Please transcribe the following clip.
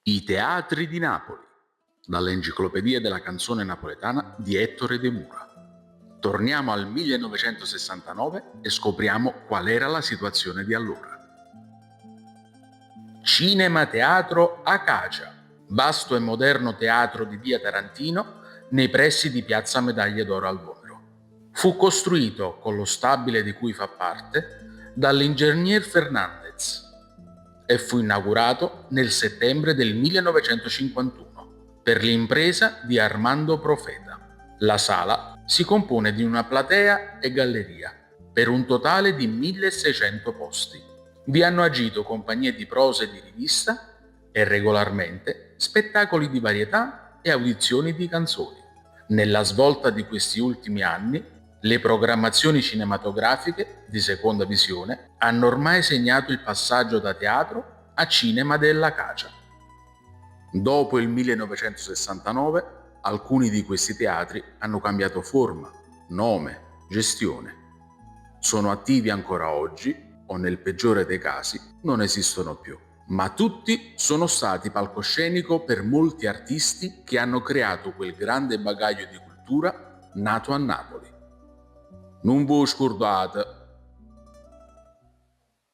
I teatri di Napoli, dall'Enciclopedia della canzone napoletana di Ettore De Mura. Torniamo al 1969 e scopriamo qual era la situazione di allora. Cinema Teatro Acacia, vasto e moderno teatro di via Tarantino nei pressi di piazza Medaglie d'Oro al Vomero. Fu costruito, con lo stabile di cui fa parte, dall'ingegner Fernandez e fu inaugurato nel settembre del 1951 per l'impresa di Armando Profeta. La sala si compone di una platea e galleria per un totale di 1600 posti. Vi hanno agito compagnie di prosa e di rivista e regolarmente spettacoli di varietà e audizioni di canzoni. Nella svolta di questi ultimi anni, le programmazioni cinematografiche di seconda visione hanno ormai segnato il passaggio da teatro a cinema della Cacia. Dopo il 1969, alcuni di questi teatri hanno cambiato forma, nome, gestione. Sono attivi ancora oggi o nel peggiore dei casi non esistono più. Ma tutti sono stati palcoscenico per molti artisti che hanno creato quel grande bagaglio di cultura nato a Napoli. Non vi scordate